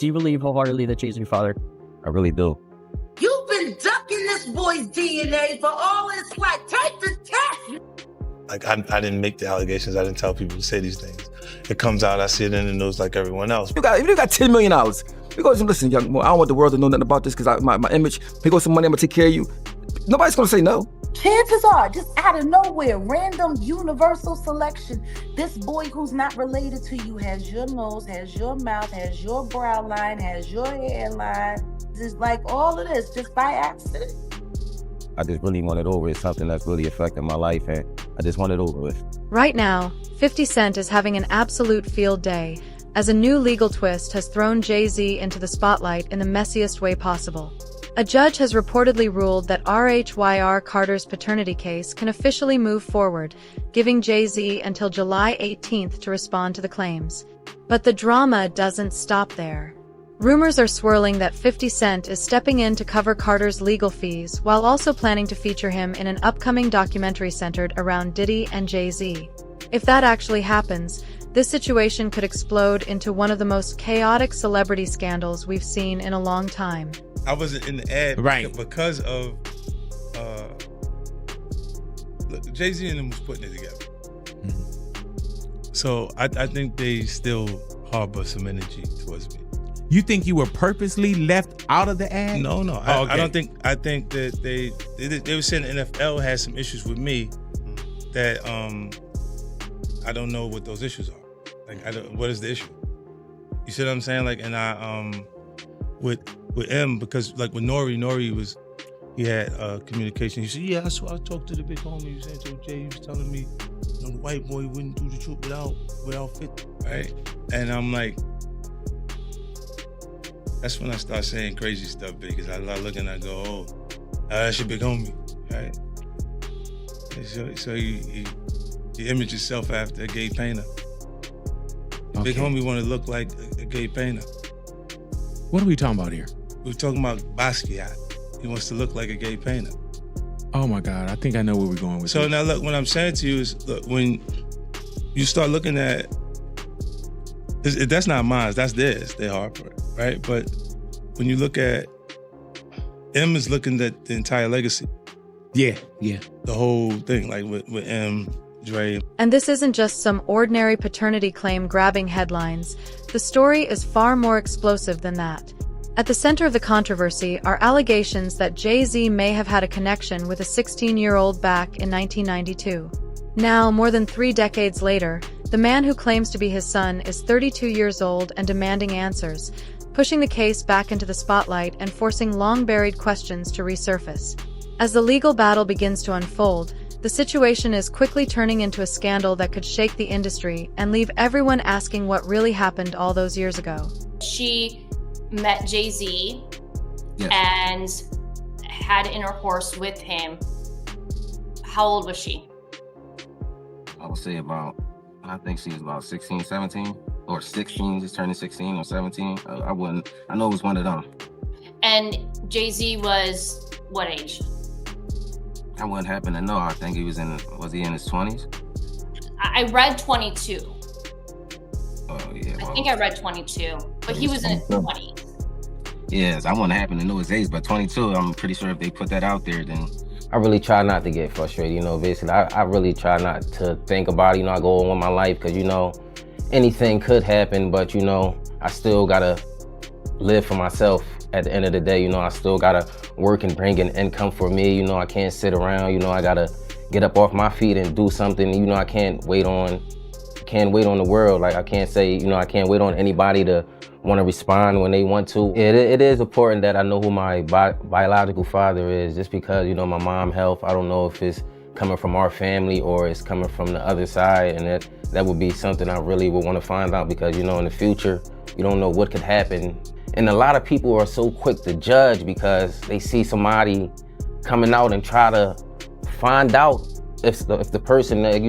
Do you believe wholeheartedly that Jay-Z's your father? I really do. You've been ducking this boy's DNA for all its life. Take the test. Like, I didn't make the allegations. I didn't tell people to say these things. It comes out, I see it in the news like everyone else. If you got $10 million, you go, listen, young boy, I don't want the world to know nothing about this because my image, here goes some money, I'm gonna take care of you. Nobody's gonna say no. Chances are, just out of nowhere, random universal selection, this boy who's not related to you has your nose, has your mouth, has your brow line, has your hairline. Just like all of this, just by accident. I just really want it over. It's something that's really affecting my life, and I just want it over with. Right now, 50 Cent is having an absolute field day, as a new legal twist has thrown Jay-Z into the spotlight in the messiest way possible. A judge has reportedly ruled that Rymir Carter's paternity case can officially move forward, giving Jay-Z until July 18th to respond to the claims. But the drama doesn't stop there. Rumors are swirling that 50 Cent is stepping in to cover Carter's legal fees while also planning to feature him in an upcoming documentary centered around Diddy and Jay-Z. If that actually happens, this situation could explode into one of the most chaotic celebrity scandals we've seen in a long time. I wasn't in the ad because of Jay-Z and them was putting it together. Mm-hmm. So I think they still harbor some energy towards me. You think you were purposely left out of the ad? No. Oh, okay. I don't think. I think that they were saying the NFL has some issues with me that I don't know what those issues are. Like, what is the issue? You see what I'm saying? Like, and I with M, because like with Nori he had communication. He said, yeah, I talked to the big homie. He said, so Jay, he was telling me, the white boy wouldn't do the truth without 50, right? And I'm like, that's when I start saying crazy stuff, because I look and I go, oh, that's your big homie, right? And so he imaged himself after a gay painter. Okay. Big homie want to look like a gay painter. What are we talking about here? We're talking about Basquiat. He wants to look like a gay painter. Oh my God, I think I know where we're going with so this. Now look, what I'm saying to you is, look, when you start looking at, that's not mine, that's theirs, they Harper, right? But when you look at, M is looking at the entire legacy. Yeah. The whole thing, like with M, Dre. And this isn't just some ordinary paternity claim grabbing headlines. The story is far more explosive than that. At the center of the controversy are allegations that Jay-Z may have had a connection with a 16-year-old back in 1992. Now, more than 3 decades later, the man who claims to be his son is 32 years old and demanding answers, pushing the case back into the spotlight and forcing long-buried questions to resurface. As the legal battle begins to unfold, the situation is quickly turning into a scandal that could shake the industry and leave everyone asking what really happened all those years ago. She met Jay-Z Yes. and had intercourse with him. How old was she? I would say I think she was about 16, 17, or 16, just turning 16 or 17. I know it was one of them. And Jay-Z was what age? I wouldn't happen to know. I think he was in his 20s? I read 22. Oh, yeah. I think I read 22, but he was in his 20s. Yes, I wouldn't happen to know his age, but 22, I'm pretty sure if they put that out there, then... I really try not to get frustrated, basically. I really try not to think about it, I go on with my life, because, anything could happen, but, I still gotta live for myself at the end of the day. I still gotta work and bring an income for me. I can't sit around. I gotta get up off my feet and do something. I can't wait on the world. Like, I can't say, I can't wait on anybody to want to respond when they want to. It is important that I know who my biological father is, just because, my mom's health, I don't know if it's coming from our family or it's coming from the other side, and that would be something I really would want to find out, because, in the future, you don't know what could happen. And a lot of people are so quick to judge because they see somebody coming out and try to find out if the person that,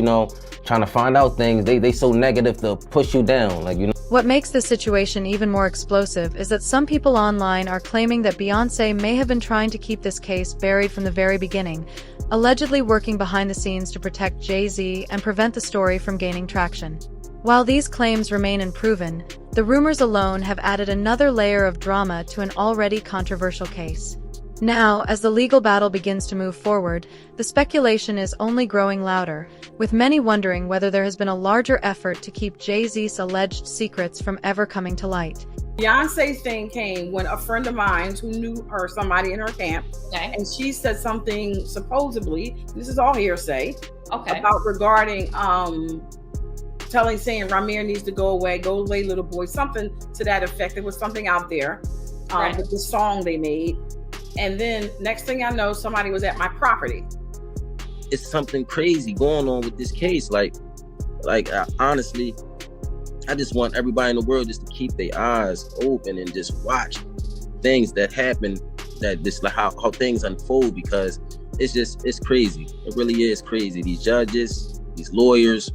trying to find out things, they so negative to push you down, What makes this situation even more explosive is that some people online are claiming that Beyoncé may have been trying to keep this case buried from the very beginning, allegedly working behind the scenes to protect Jay-Z and prevent the story from gaining traction. While these claims remain unproven, The rumors alone have added another layer of drama to an already controversial case. Now, as the legal battle begins to move forward, the speculation is only growing louder, with many wondering whether there has been a larger effort to keep Jay-Z's alleged secrets from ever coming to light. Beyonce's thing came when a friend of mine who knew her, somebody in her camp, and she said something supposedly, this is all hearsay, about regarding saying Rymir needs to go away little boy, something to that effect. There was something out there with the song they made. And then next thing I know, somebody was at my property. It's something crazy going on with this case. Honestly, I just want everybody in the world just to keep their eyes open and just watch things that happen, how things unfold, because it's crazy. It really is crazy. These judges, these lawyers,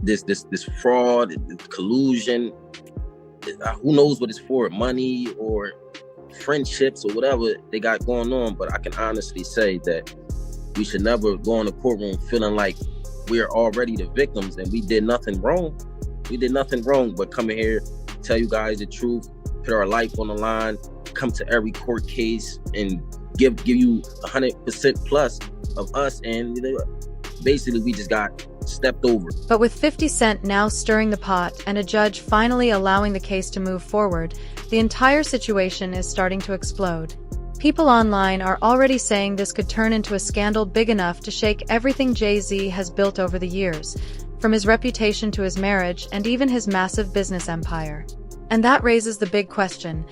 this fraud, collusion, who knows what it's for, money or friendships or whatever they got going on. But I can honestly say that we should never go in the courtroom feeling like we're already the victims and we did nothing wrong. We did nothing wrong but come in here, tell you guys the truth, put our life on the line, come to every court case and give you 100% plus of us, and basically we just got stepped over. But with 50 Cent now stirring the pot and a judge finally allowing the case to move forward, the entire situation is starting to explode. People online are already saying this could turn into a scandal big enough to shake everything Jay-Z has built over the years, from his reputation to his marriage and even his massive business empire. And that raises the big question: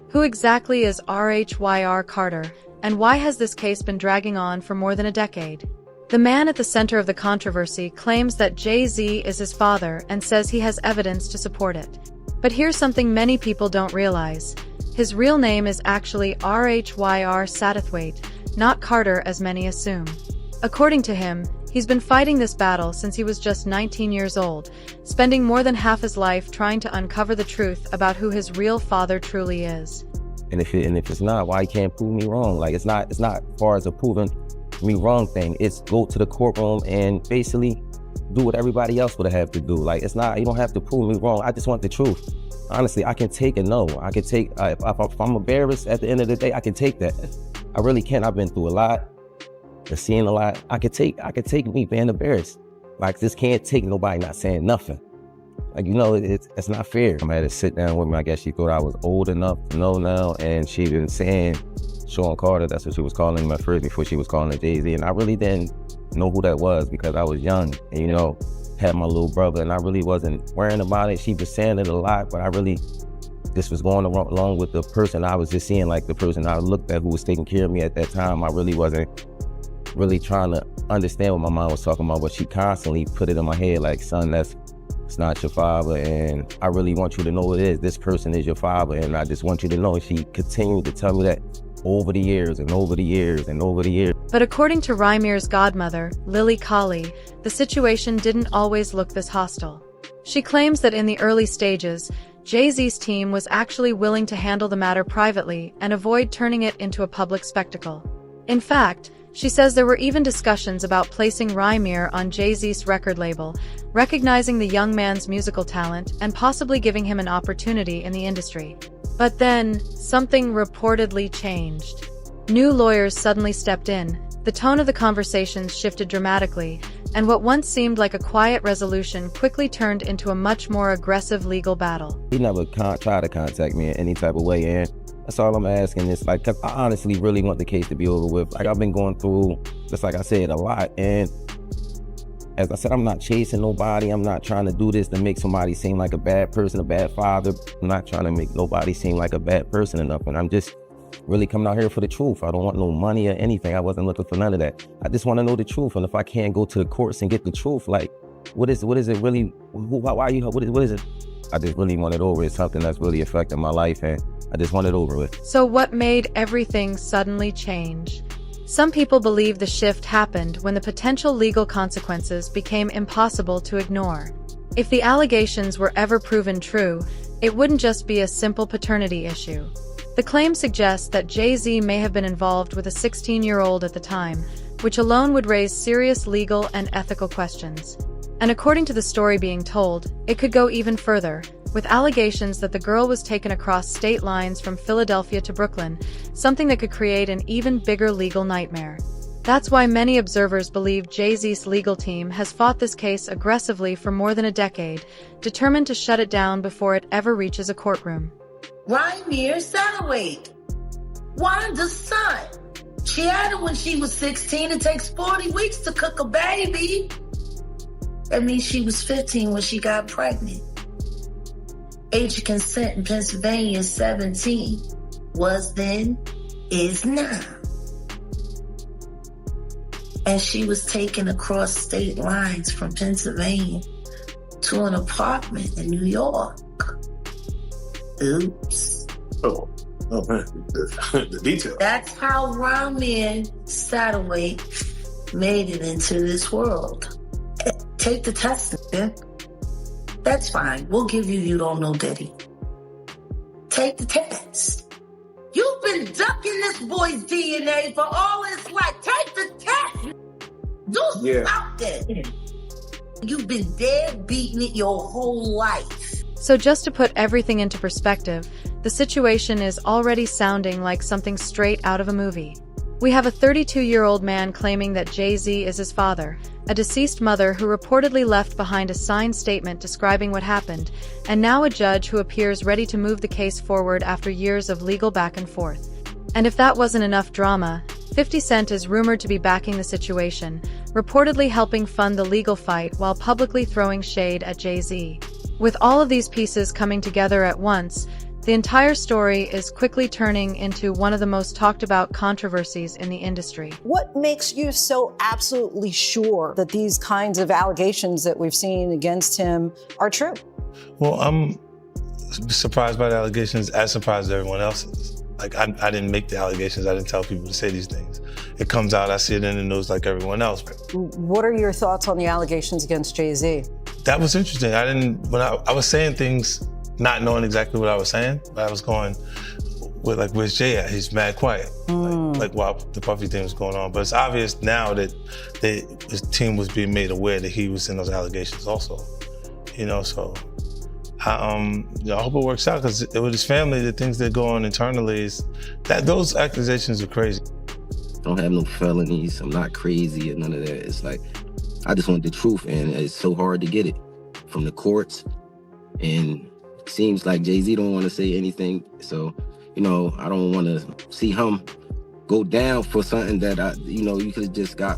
who exactly is Rymir Carter, and why has this case been dragging on for more than a decade? The man at the center of the controversy claims that Jay-Z is his father and says he has evidence to support it. But here's something many people don't realize. His real name is actually Rymir Satterthwaite, not Carter as many assume. According to him, he's been fighting this battle since he was just 19 years old, spending more than half his life trying to uncover the truth about who his real father truly is. And if it's not, why he can't prove me wrong? Like, it's not as far as a proving me wrong thing. It's go to the courtroom and basically do what everybody else would have to do. Like, it's not, you don't have to prove me wrong. I just want the truth. Honestly, I can take a no. I can take, if I'm embarrassed at the end of the day, I can take that. I really can. I've been through a lot, I've seen a lot. I could take me being embarrassed. Like, this can't take nobody not saying nothing. Like, it's not fair. I had to sit down with me. I guess she thought I was old enough to know now, and she been saying Sean Carter, that's what she was calling him at first before she was calling it Jay-Z. And I really didn't know who that was because I was young and, had my little brother, and I really wasn't worrying about it. She was saying it a lot, but this was going along with the person I was just seeing, like the person I looked at who was taking care of me at that time. I really wasn't really trying to understand what my mom was talking about, but she constantly put it in my head like, son, it's not your father, and I really want you to know it is. This person is your father, and I just want you to know. She continued to tell me that over the years and over the years and over the years. But according to Rymir's godmother, Lily Colley, the situation didn't always look this hostile. She claims that in the early stages, Jay-Z's team was actually willing to handle the matter privately and avoid turning it into a public spectacle. In fact, she says there were even discussions about placing Rymir on Jay-Z's record label, recognizing the young man's musical talent and possibly giving him an opportunity in the industry. But then, something reportedly changed. New lawyers suddenly stepped in, the tone of the conversations shifted dramatically, and what once seemed like a quiet resolution quickly turned into a much more aggressive legal battle. He never tried to contact me in any type of way, and that's all I'm asking is, like, 'cause I honestly really want the case to be over with. Like, I've been going through, just like I said, a lot, and as I said, I'm not chasing nobody. I'm not trying to do this to make somebody seem like a bad person, a bad father. I'm not trying to make nobody seem like a bad person or nothing. I'm just really coming out here for the truth. I don't want no money or anything. I wasn't looking for none of that. I just want to know the truth. And if I can't go to the courts and get the truth, like, what is it really? What is it? I just really want it over. It's something that's really affecting my life, and I just want it over with. So what made everything suddenly change? Some people believe the shift happened when the potential legal consequences became impossible to ignore. If the allegations were ever proven true, it wouldn't just be a simple paternity issue. The claim suggests that Jay-Z may have been involved with a 16-year-old at the time, which alone would raise serious legal and ethical questions. And according to the story being told, it could go even further, with allegations that the girl was taken across state lines from Philadelphia to Brooklyn, something that could create an even bigger legal nightmare. That's why many observers believe Jay-Z's legal team has fought this case aggressively for more than a decade, determined to shut it down before it ever reaches a courtroom. Rymir Carter, Wanda's son. She had it when she was 16. It takes 40 weeks to cook a baby. That means she was 15 when she got pregnant. Age of consent in Pennsylvania is 17. Was then, is now. And she was taken across state lines from Pennsylvania to an apartment in New York. Oops. Oh man, the detail. That's how Rymir Carter made it into this world. Take the test, man. That's fine. We'll give you don't know Diddy. Take the test. You've been ducking this boy's DNA for all his life. Take the test. Do something. You've been dead beating it your whole life. So just to put everything into perspective, the situation is already sounding like something straight out of a movie. We have a 32-year-old man claiming that Jay-Z is his father, a deceased mother who reportedly left behind a signed statement describing what happened, and now a judge who appears ready to move the case forward after years of legal back and forth. And if that wasn't enough drama, 50 Cent is rumored to be backing the situation, reportedly helping fund the legal fight while publicly throwing shade at Jay-Z. With all of these pieces coming together at once, the entire story is quickly turning into one of the most talked about controversies in the industry. What makes you so absolutely sure that these kinds of allegations that we've seen against him are true? Well, I'm surprised by the allegations, as surprised as everyone else is. Like, I didn't make the allegations. I didn't tell people to say these things. It comes out, I see it in the news like everyone else. What are your thoughts on the allegations against Jay-Z? That was interesting. When I was saying things, not knowing exactly what I was saying, but I was going with, like, where's Jay at? He's mad quiet. Like while the Puffy thing was going on. But it's obvious now that his team was being made aware that he was in those allegations also. You know, so I hope it works out, because with his family, the things that go on internally is that those accusations are crazy. I don't have no felonies. I'm not crazy or none of that. It's like, I just want the truth, and it's so hard to get it from the courts. And it seems like Jay-Z don't want to say anything. So, you know, I don't want to see him go down for something that you could have just got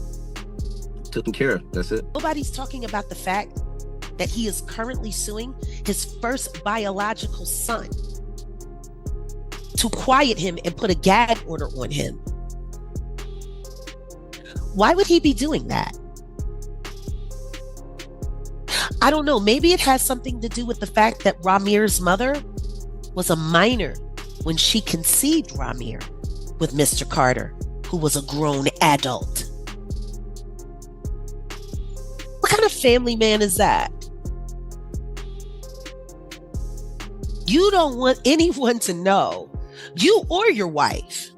taken care of. That's it. Nobody's talking about the fact that he is currently suing his first biological son to quiet him and put a gag order on him. Why would he be doing that? I don't know. Maybe it has something to do with the fact that Rymir's mother was a minor when she conceived Rymir with Mr. Carter, who was a grown adult. What kind of family man is that? You don't want anyone to know, you or your wife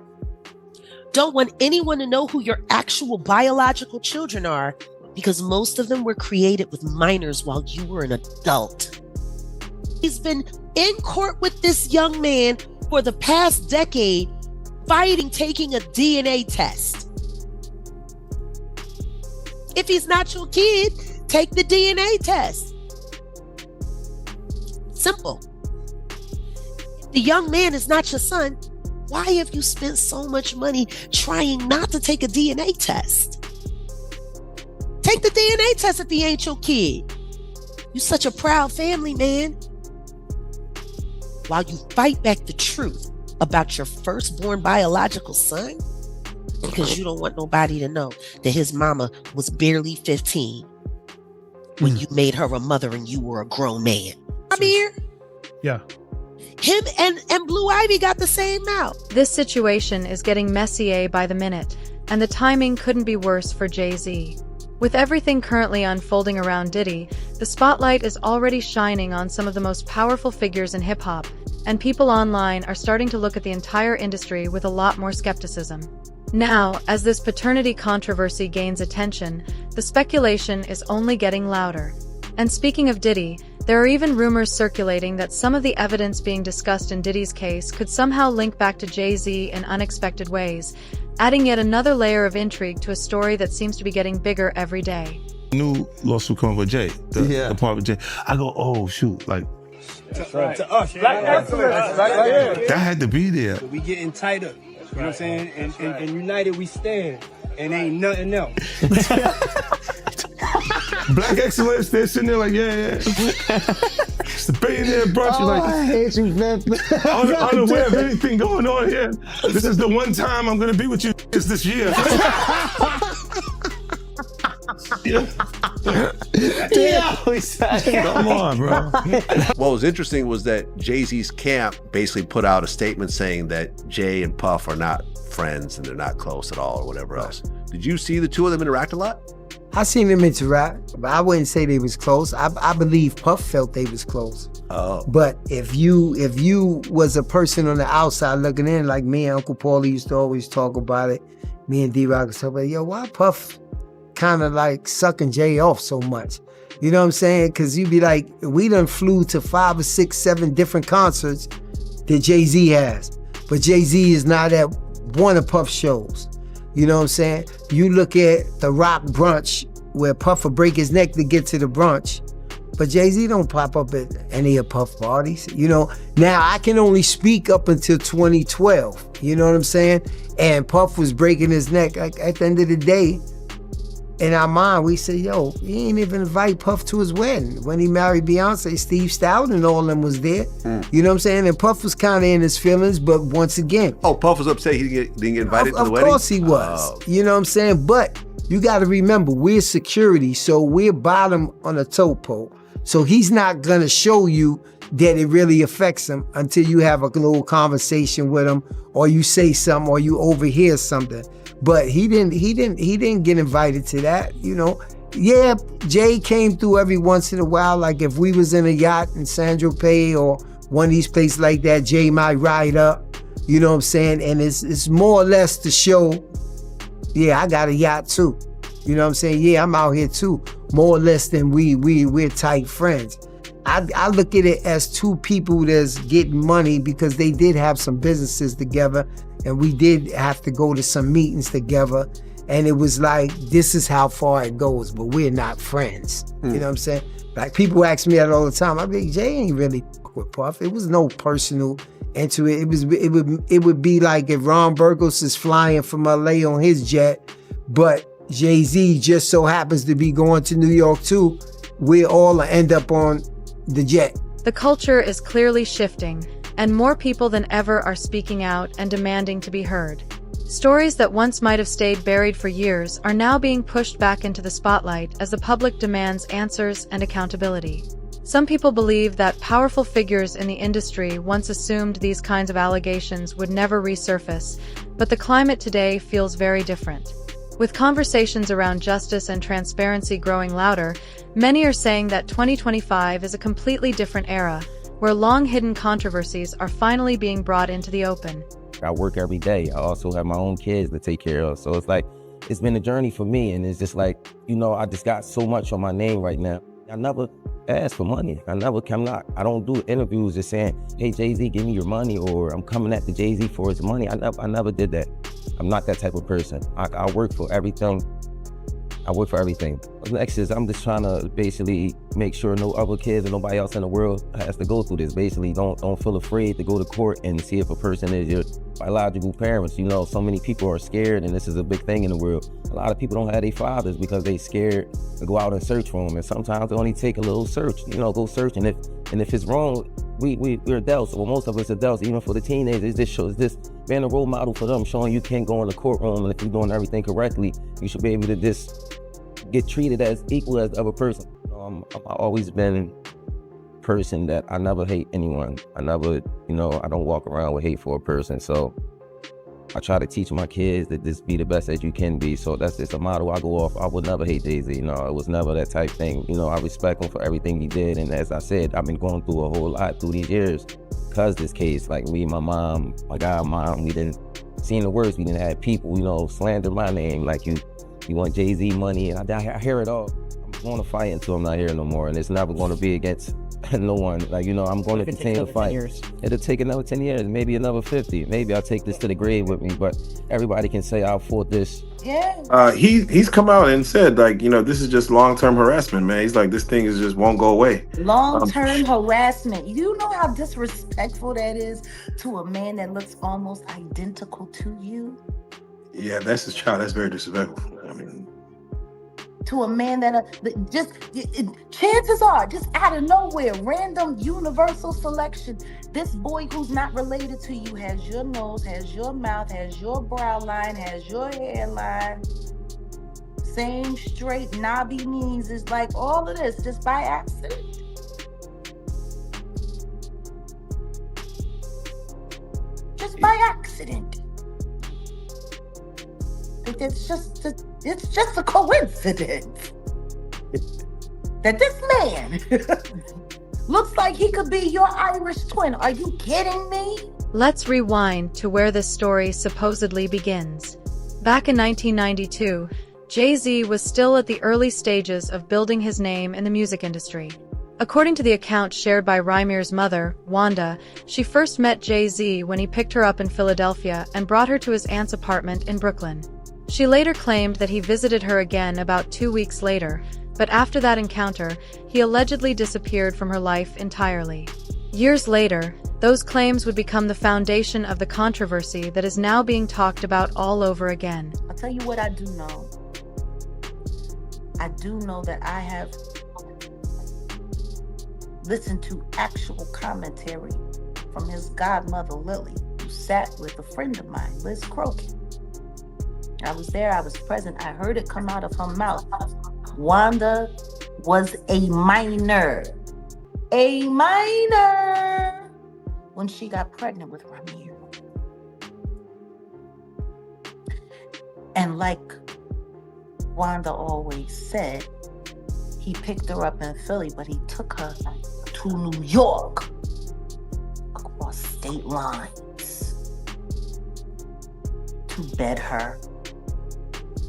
don't want anyone to know who your actual biological children are, because most of them were created with minors while you were an adult. He's been in court with this young man for the past decade, fighting taking a DNA test. If he's not your kid, take the DNA test. Simple. If the young man is not your son, why have you spent so much money trying not to take a DNA test? Take the DNA test if he ain't your kid. You such a proud family man. While you fight back the truth about your firstborn biological son, because you don't want nobody to know that his mama was barely 15 when you made her a mother and you were a grown man. Rymir? Yeah. Him and Blue Ivy got the same mouth. This situation is getting messier by the minute, and the timing couldn't be worse for Jay-Z. With everything currently unfolding around Diddy, the spotlight is already shining on some of the most powerful figures in hip-hop, and people online are starting to look at the entire industry with a lot more skepticism. Now, as this paternity controversy gains attention, the speculation is only getting louder. And speaking of Diddy, there are even rumors circulating that some of the evidence being discussed in Diddy's case could somehow link back to Jay-Z in unexpected ways, adding yet another layer of intrigue to a story that seems to be getting bigger every day. New lawsuit coming with Jay, the part with Jay. I go, oh shoot, like To us, Black excellence, right? that had to be there. So we getting tighter, you know what I'm saying? And united we stand, and ain't nothing else. Black excellence, they're sitting there like, yeah. It's the billionaire brunch. Like, I hate you, man. Unaware of anything going on here. This is the one time I'm gonna be with you this year. Come on, bro. What was interesting was that Jay-Z's camp basically put out a statement saying that Jay and Puff are not friends and they're not close at all or whatever else. Did you see the two of them interact a lot? I seen them interact, but I wouldn't say they was close. I believe Puff felt they was close. Oh. But if you was a person on the outside looking in, like me and Uncle Paulie used to always talk about it, me and D-Rock and stuff like, yo, why Puff kind of like sucking Jay off so much? You know what I'm saying? Because you'd be like, we done flew to 5 or 6, 7 different concerts that Jay-Z has. But Jay-Z is not at one of Puff's shows. You know what I'm saying? You look at the Rock brunch where Puff will break his neck to get to the brunch, but Jay-Z don't pop up at any of Puff parties. You know, now I can only speak up until 2012. You know what I'm saying? And Puff was breaking his neck. Like, at the end of the day, in our mind, we say, yo, he ain't even invite Puff to his wedding. When he married Beyonce, Steve Stout and all of them was there. You know what I'm saying? And Puff was kind of in his feelings, but once again. Oh, Puff was upset he didn't get invited to the wedding? Of course he was. You know what I'm saying? But you got to remember, we're security, so we're bottom on a tote pole. So he's not going to show you that it really affects him until you have a little conversation with him, or you say something, or you overhear something. But he didn't get invited to that, you know. Yeah, Jay came through every once in a while. Like if we was in a yacht in San Tropez or one of these places like that, Jay might ride up, you know what I'm saying? And it's more or less to show, yeah, I got a yacht too. You know what I'm saying? Yeah, I'm out here too. More or less than we're tight friends. I look at it as two people that's getting money because they did have some businesses together, and we did have to go to some meetings together, and it was like, this is how far it goes, but we're not friends. You know what I'm saying? Like people ask me that all the time. I'm like, Jay ain't really with Puff. It was no personal into it. It would be like if Ron Burgos is flying from LA on his jet, but Jay-Z just so happens to be going to New York too. We all end up on the jet. The culture is clearly shifting, and more people than ever are speaking out and demanding to be heard. Stories that once might have stayed buried for years are now being pushed back into the spotlight as the public demands answers and accountability. Some people believe that powerful figures in the industry once assumed these kinds of allegations would never resurface, but the climate today feels very different. With conversations around justice and transparency growing louder, many are saying that 2025 is a completely different era, where long-hidden controversies are finally being brought into the open. I work every day. I also have my own kids to take care of. So it's like, it's been a journey for me. And it's just like, you know, I just got so much on my name right now. I never ask for money. I don't do interviews just saying, hey, Jay-Z, give me your money, or I'm coming at the Jay-Z for his money. I never did that. I'm not that type of person. I work for everything. I work for everything. Next is I'm just trying to basically make sure no other kids or nobody else in the world has to go through this. Basically, don't feel afraid to go to court and see if a person is your biological parents. You know, so many people are scared, and this is a big thing in the world. A lot of people don't have their fathers because they scared to go out and search for them. And sometimes it only take a little search. You know, go search, and if it's wrong, we're adults. Well, most of us adults, even for the teenagers, this being a role model for them, showing you can't go in the courtroom, and if you're doing everything correctly, you should be able to just get treated as equal as the other person. I've always been a person that I never hate anyone. I never, I don't walk around with hate for a person. So I try to teach my kids that just be the best that you can be. So that's just a model I go off. I would never hate Jay-Z. It was never that type thing. I respect him for everything he did. And as I said, I've been going through a whole lot through these years because this case, like me, my mom, my godmom, we didn't seen the worst. We didn't have people, you know, slander my name like you want Jay-Z money, and I hear it all. I'm going to fight until I'm not here no more, and it's never going to be against no one. Like, you know, I'm going to continue to fight. It'll take another 10 years, maybe another 50. Maybe I'll take this to the grave with me, but everybody can say I fought this. Yeah. He's come out and said, like, you know, this is just long-term harassment, man. He's like, this thing is just won't go away. Long-term harassment. You know how disrespectful that is to a man that looks almost identical to you? Yeah, that's his child. That's very disrespectful. I mean, to a man that chances are, just out of nowhere, random universal selection, this boy who's not related to you has your nose, has your mouth, has your brow line, has your hairline, same straight knobby knees. It's like all of this just by accident. Just by accident. It's just a coincidence that this man looks like he could be your Irish twin. Are you kidding me? Let's rewind to where this story supposedly begins. Back in 1992, Jay-Z was still at the early stages of building his name in the music industry. According to the account shared by Rymir's mother, Wanda, she first met Jay-Z when he picked her up in Philadelphia and brought her to his aunt's apartment in Brooklyn. She later claimed that he visited her again about 2 weeks later, but after that encounter, he allegedly disappeared from her life entirely. Years later, those claims would become the foundation of the controversy that is now being talked about all over again. I'll tell you what I do know. I do know that I have listened to actual commentary from his godmother, Lily, who sat with a friend of mine, Liz Crokin. I was there, I was present, I heard it come out of her mouth. Wanda was a minor when she got pregnant with Rymir. And like Wanda always said, he picked her up in Philly, but he took her to New York across state lines to bed her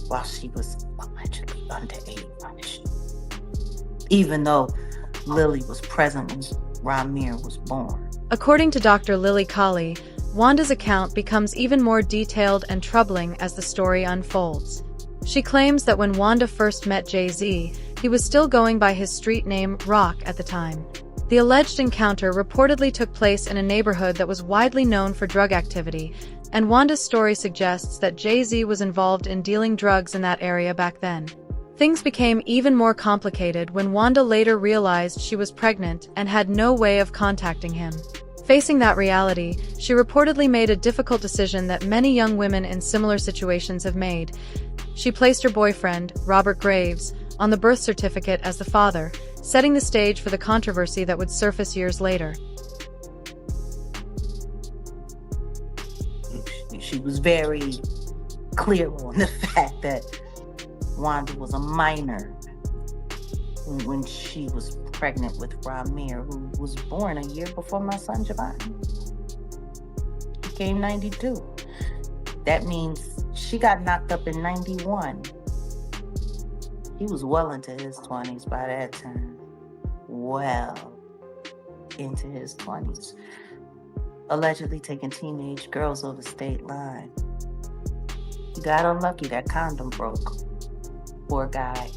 while she was allegedly underage, even though Lily was present when Rymir was born. According to Dr. Lily Colley, Wanda's account becomes even more detailed and troubling as the story unfolds. She claims that when Wanda first met Jay-Z, he was still going by his street name Rock at the time. The alleged encounter reportedly took place in a neighborhood that was widely known for drug activity, and Wanda's story suggests that Jay-Z was involved in dealing drugs in that area back then. Things became even more complicated when Wanda later realized she was pregnant and had no way of contacting him. Facing that reality, she reportedly made a difficult decision that many young women in similar situations have made. She placed her boyfriend, Robert Graves, on the birth certificate as the father, setting the stage for the controversy that would surface years later. She was very clear on the fact that Wanda was a minor when she was pregnant with Rymir, who was born a year before my son Giovanni. He came 92. That means she got knocked up in 91. He was well into his 20s by that time. Well into his 20s. Allegedly taking teenage girls over state line. He got unlucky, that condom broke. Poor guy.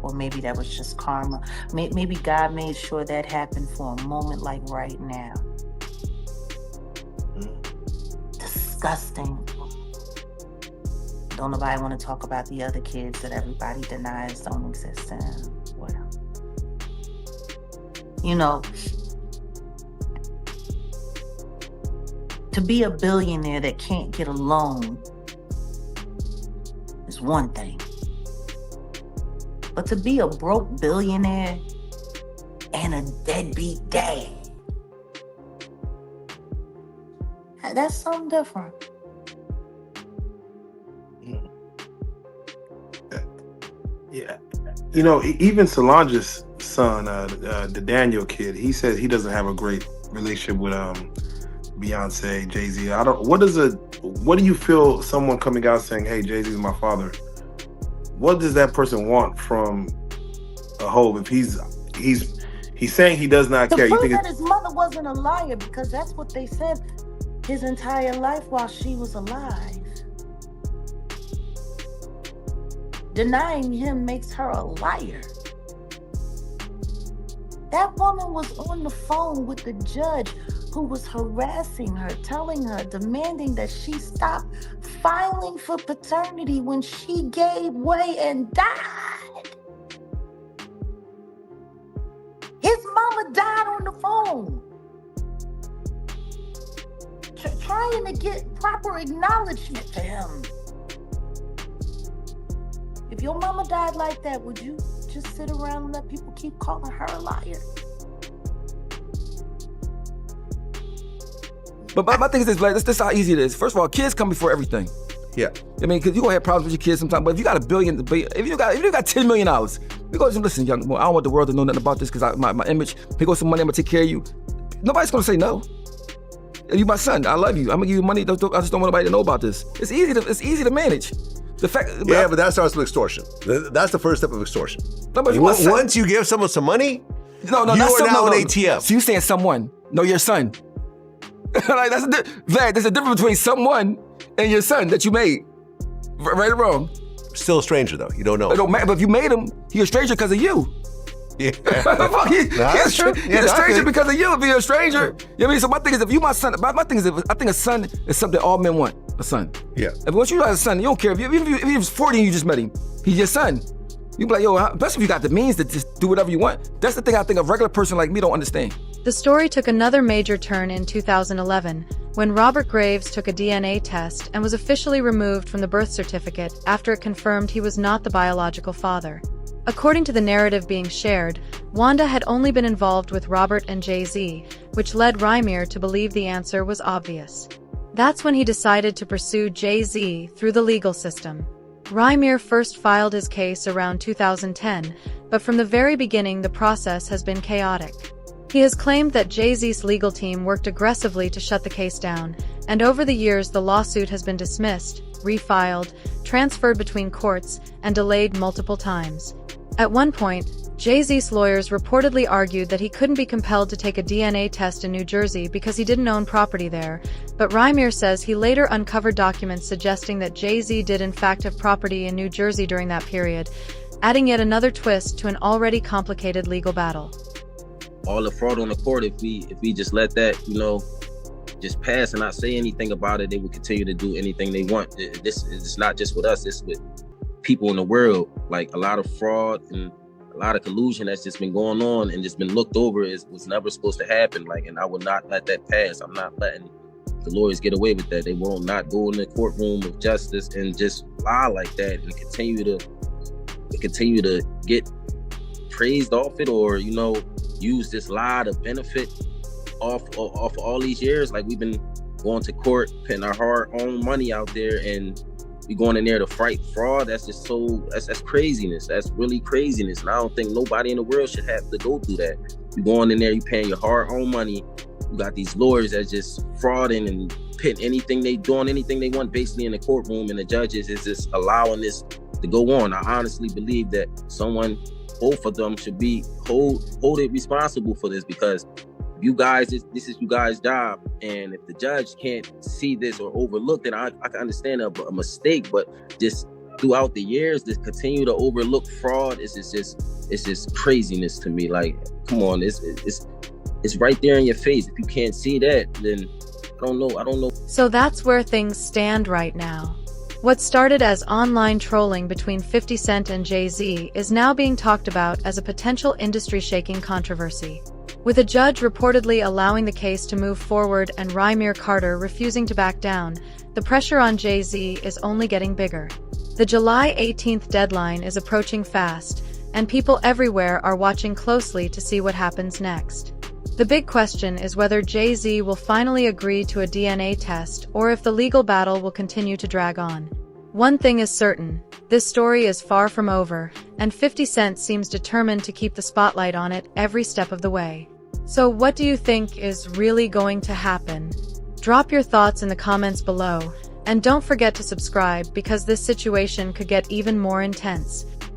Or maybe that was just karma. Maybe God made sure that happened for a moment like right now. Disgusting. Don't nobody want to talk about the other kids that everybody denies don't exist. Well, you know, to be a billionaire that can't get a loan is one thing. But to be a broke billionaire and a deadbeat dad, that's something different. Yeah. You know, even Solange's son, the Daniel kid, he says he doesn't have a great relationship with Beyonce, Jay-Z. What do you feel someone coming out saying, hey, Jay-Z's my father? What does that person want from a Hov if he's saying he does not care? To You prove think that his mother wasn't a liar, because that's what they said his entire life while she was alive. Denying him makes her a liar. That woman was on the phone with the judge who was harassing her, telling her, demanding that she stop filing for paternity when she gave way and died. His mama died on the phone. Trying to get proper acknowledgement to him. If your mama died like that, would you just sit around and let people keep calling her a liar? But my thing is this, like, this is how easy it is. First of all, kids come before everything. Yeah. I mean, because you're gonna have problems with your kids sometimes, but if you got $1 billion, if you got $10 million, you go, listen, young boy, I don't want the world to know nothing about this because my image, here goes some money, I'm gonna take care of you. Nobody's gonna say no. You my son, I love you. I'm gonna give you money. I just don't want nobody to know about this. It's easy to manage. The fact, but that starts with extortion. That's the first step of extortion. No, but Once you give someone some money, you are now an ATM. So you saying someone? No, your son. Like Vlad, there's a difference between someone and your son that you made. Right or wrong? Still a stranger though. You don't know. It don't matter. But if you made him, he's a stranger because of you. Yeah. He's a stranger because of you. If you're a stranger, you know what I mean? So my thing is, if you my son, my thing is, I think a son is something all men want. A son. Yeah. If once you have a son, you don't care if he was 40 and you just met him, he's your son. You be like, yo, especially if you got the means to just do whatever you want. That's the thing I think a regular person like me don't understand. The story took another major turn in 2011 when Robert Graves took a DNA test and was officially removed from the birth certificate after it confirmed he was not the biological father. According to the narrative being shared, Wanda had only been involved with Robert and Jay-Z, which led Rymir to believe the answer was obvious. That's when he decided to pursue Jay-Z through the legal system. Rymir first filed his case around 2010, but from the very beginning the process has been chaotic. He has claimed that Jay-Z's legal team worked aggressively to shut the case down, and over the years the lawsuit has been dismissed, refiled, transferred between courts, and delayed multiple times. At one point, Jay-Z's lawyers reportedly argued that he couldn't be compelled to take a DNA test in New Jersey because he didn't own property there, but Rymir says he later uncovered documents suggesting that Jay-Z did in fact have property in New Jersey during that period, adding yet another twist to an already complicated legal battle. All the fraud on the court, if we just let that, just pass and not say anything about it, they will continue to do anything they want. This is not just with us, it's with people in the world. Like, a lot of fraud and a lot of collusion that's just been going on and just been looked over was never supposed to happen. Like, and I will not let that pass. I'm not letting the lawyers get away with that. They will not go in the courtroom of justice and just lie like that and continue to get praised off it, or use this lie to benefit off all these years. Like, we've been going to court, putting our hard-earned money out there, and we going in there to fight fraud. That's just that's craziness. That's really craziness. And I don't think nobody in the world should have to go through that. You going in there, you paying your hard-earned money. You got these lawyers that's just frauding and doing anything they want basically in the courtroom, and the judges is just allowing this to go on. I honestly believe that both of them should be hold it responsible for this, because you guys, this is you guys' job, and if the judge can't see this or overlook it, I can understand a mistake, but just throughout the years, to continue to overlook fraud it's just craziness to me. Like, come on, it's right there in your face. If you can't see that, then I don't know. So that's where things stand right now. What started as online trolling between 50 Cent and Jay-Z is now being talked about as a potential industry-shaking controversy. With a judge reportedly allowing the case to move forward and Rymir Carter refusing to back down, the pressure on Jay-Z is only getting bigger. The July 18th deadline is approaching fast, and people everywhere are watching closely to see what happens next. The big question is whether Jay-Z will finally agree to a DNA test or if the legal battle will continue to drag on. One thing is certain, this story is far from over, and 50 Cent seems determined to keep the spotlight on it every step of the way. So what do you think is really going to happen? Drop your thoughts in the comments below, and don't forget to subscribe because this situation could get even more intense.